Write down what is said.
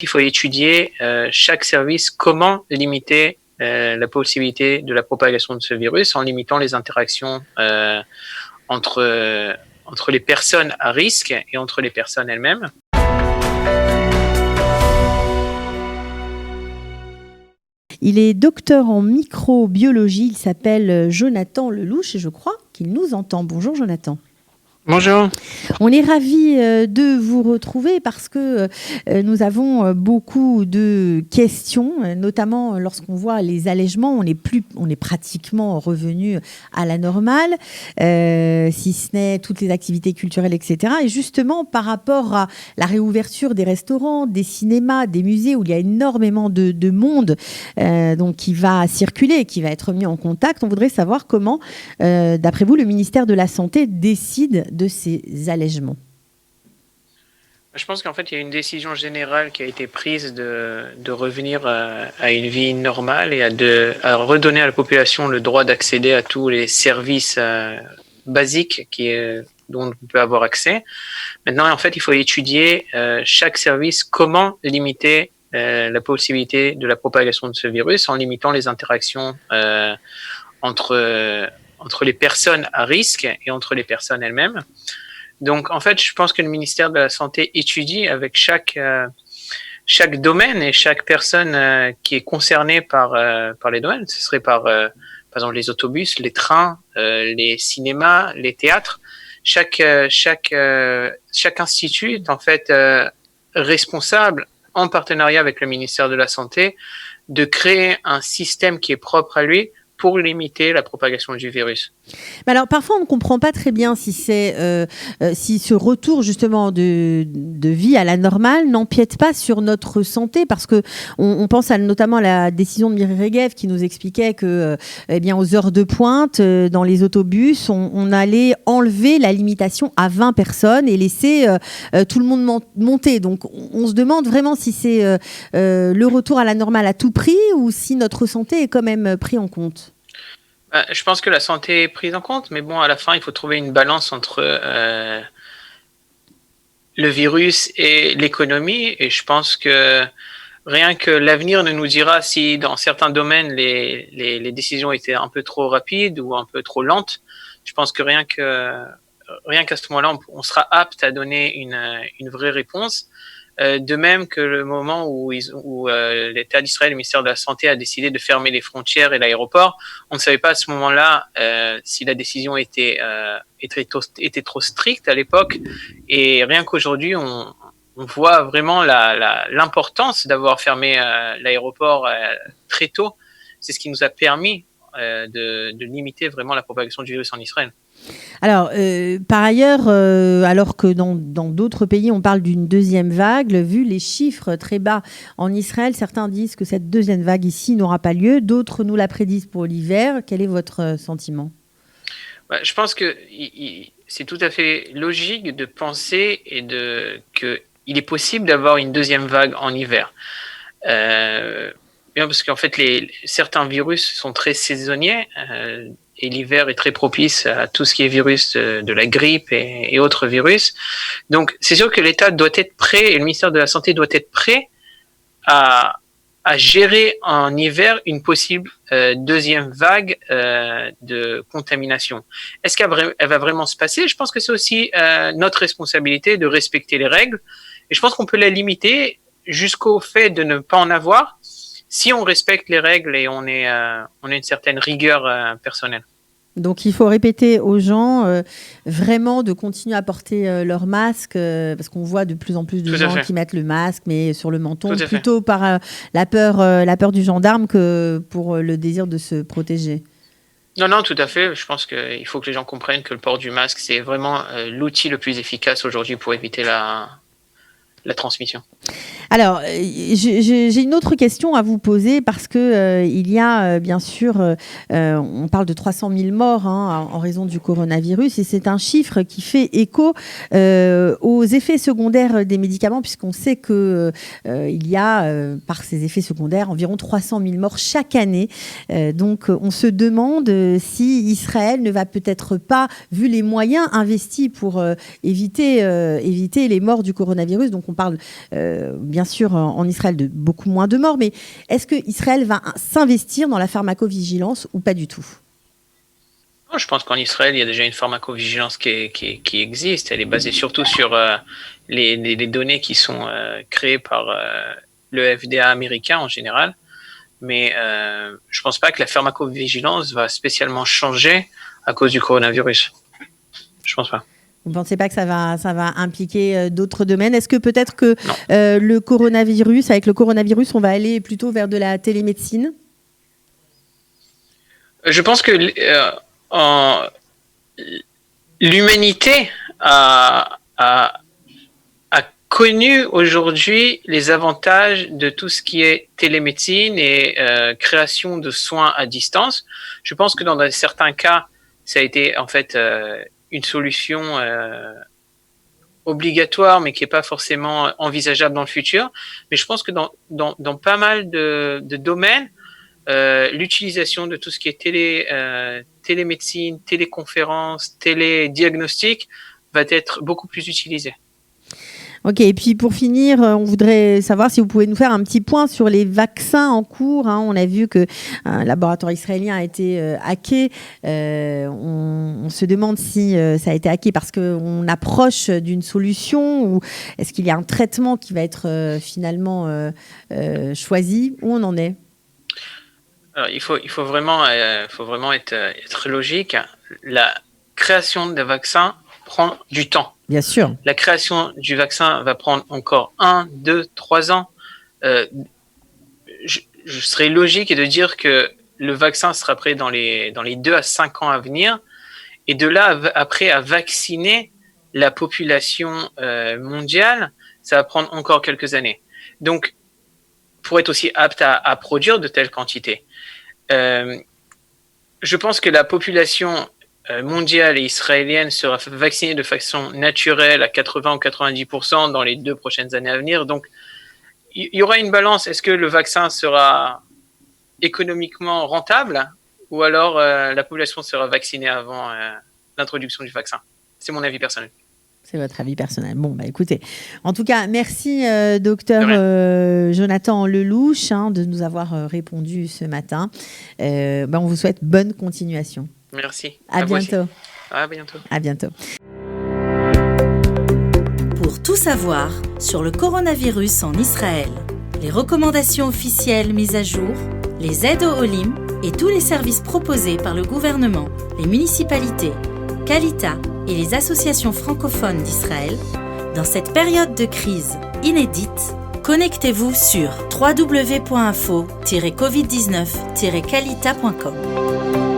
Il faut étudier chaque service, comment limiter la possibilité de la propagation de ce virus en limitant les interactions entre les personnes à risque et entre les personnes elles-mêmes. Il est docteur en microbiologie, il s'appelle Jonathan Lelouch et je crois qu'il nous entend. Bonjour Jonathan. Bonjour. On est ravis de vous retrouver parce que nous avons beaucoup de questions, notamment lorsqu'on voit les allègements, on est pratiquement revenu à la normale, si ce n'est toutes les activités culturelles, etc. Et justement, par rapport à la réouverture des restaurants, des cinémas, des musées, où il y a énormément de monde donc qui va circuler, qui va être mis en contact, on voudrait savoir comment, d'après vous, le ministère de la Santé décide de ces allègements. Je pense qu'en fait, il y a une décision générale qui a été prise de revenir à une vie normale et à redonner à la population le droit d'accéder à tous les services basiques dont on peut avoir accès. Maintenant, en fait, il faut étudier chaque service, comment limiter la possibilité de la propagation de ce virus en limitant les interactions entre les personnes à risque et entre les personnes elles-mêmes. Donc, en fait, je pense que le ministère de la Santé étudie avec chaque domaine et chaque personne qui est concernée par les domaines. Ce serait par exemple les autobus, les trains, les cinémas, les théâtres. Chaque institut est en fait responsable, en partenariat avec le ministère de la Santé, de créer un système qui est propre à lui pour limiter la propagation du virus. Mais alors, parfois, on ne comprend pas très bien si ce retour justement de vie à la normale n'empiète pas sur notre santé, parce qu'on pense notamment à la décision de Mireille Regev qui nous expliquait que, aux heures de pointe, dans les autobus, on allait enlever la limitation à 20 personnes et laisser tout le monde monter. Donc, on se demande vraiment si c'est le retour à la normale à tout prix ou si notre santé est quand même prise en compte. Je pense que la santé est prise en compte, mais bon, à la fin, il faut trouver une balance entre le virus et l'économie. Et je pense que rien que l'avenir ne nous dira si dans certains domaines les décisions étaient un peu trop rapides ou un peu trop lentes. Je pense que rien qu'à ce moment-là, on sera apte à donner une vraie réponse. De même que le moment où l'État d'Israël, le ministère de la Santé, a décidé de fermer les frontières et l'aéroport, on ne savait pas à ce moment-là si la décision était trop stricte à l'époque. Et rien qu'aujourd'hui, on voit vraiment l'importance d'avoir fermé l'aéroport très tôt. C'est ce qui nous a permis de limiter vraiment la propagation du virus en Israël. Alors, par ailleurs, alors que dans d'autres pays, on parle d'une deuxième vague, vu les chiffres très bas en Israël, certains disent que cette deuxième vague ici n'aura pas lieu, d'autres nous la prédisent pour l'hiver. Quel est votre sentiment ? Je pense que c'est tout à fait logique de penser qu'il est possible d'avoir une deuxième vague en hiver. Parce qu'en fait, certains virus sont très saisonniers. Et l'hiver est très propice à tout ce qui est virus de la grippe et autres virus. Donc, c'est sûr que l'État doit être prêt, et le ministère de la Santé doit être prêt à gérer en hiver une possible deuxième vague de contamination. Est-ce qu'elle va vraiment se passer ? Je pense que c'est aussi notre responsabilité de respecter les règles. Et je pense qu'on peut la limiter jusqu'au fait de ne pas en avoir, si on respecte les règles et on a une certaine rigueur personnelle. Donc, il faut répéter aux gens vraiment de continuer à porter leur masque, parce qu'on voit de plus en plus de gens qui mettent le masque, mais sur le menton, plutôt par la peur du gendarme que pour le désir de se protéger. Non, tout à fait. Je pense qu'il faut que les gens comprennent que le port du masque, c'est vraiment l'outil le plus efficace aujourd'hui pour éviter la transmission. Alors, j'ai une autre question à vous poser parce que il y a bien sûr, on parle de 300 000 morts en raison du coronavirus et c'est un chiffre qui fait écho aux effets secondaires des médicaments puisqu'on sait que il y a par ces effets secondaires environ 300 000 morts chaque année. Donc, on se demande si Israël ne va peut-être pas, vu les moyens investis pour éviter les morts du coronavirus, donc Donc on parle bien sûr en Israël de beaucoup moins de morts, mais est-ce que Israël va s'investir dans la pharmacovigilance ou pas du tout? Je pense qu'en Israël, il y a déjà une pharmacovigilance qui existe. Elle est basée surtout sur les données qui sont créées par le FDA américain en général. Mais je ne pense pas que la pharmacovigilance va spécialement changer à cause du coronavirus. Je ne pense pas. Vous ne pensez pas que ça va impliquer d'autres domaines? Est-ce que peut-être que avec le coronavirus, on va aller plutôt vers de la télémédecine? Je pense que l'humanité a connu aujourd'hui les avantages de tout ce qui est télémédecine et création de soins à distance. Je pense que dans certains cas, ça a été en fait une solution obligatoire, mais qui n'est pas forcément envisageable dans le futur. Mais je pense que dans pas mal de domaines, l'utilisation de tout ce qui est télémédecine, téléconférence, télédiagnostic va être beaucoup plus utilisée. Ok, et puis pour finir, on voudrait savoir si vous pouvez nous faire un petit point sur les vaccins en cours. On a vu qu'un laboratoire israélien a été hacké. On se demande si ça a été hacké parce qu'on approche d'une solution ou est-ce qu'il y a un traitement qui va être finalement choisi? Où on en est? Alors, il faut vraiment être logique. La création des vaccins prend du temps. Bien sûr. La création du vaccin va prendre encore 1, 2, 3 ans. Je serais logique de dire que le vaccin sera prêt dans les 2 à 5 ans à venir. Et de là, après, à vacciner la population mondiale, ça va prendre encore quelques années. Donc, pour être aussi apte à produire de telles quantités, je pense que la population mondiale et israélienne sera vaccinée de façon naturelle à 80 ou 90% dans les 2 prochaines années à venir. Donc, il y aura une balance. Est-ce que le vaccin sera économiquement rentable ou alors la population sera vaccinée avant l'introduction du vaccin? C'est mon avis personnel. C'est votre avis personnel. Bon, écoutez, en tout cas, merci docteur Jonathan Lelouch de nous avoir répondu ce matin. On vous souhaite bonne continuation. Merci. À bientôt. À bientôt. À bientôt. Pour tout savoir sur le coronavirus en Israël, les recommandations officielles mises à jour, les aides au Olim et tous les services proposés par le gouvernement, les municipalités, Kalita et les associations francophones d'Israël, dans cette période de crise inédite, connectez-vous sur www.info-covid19-kalita.com.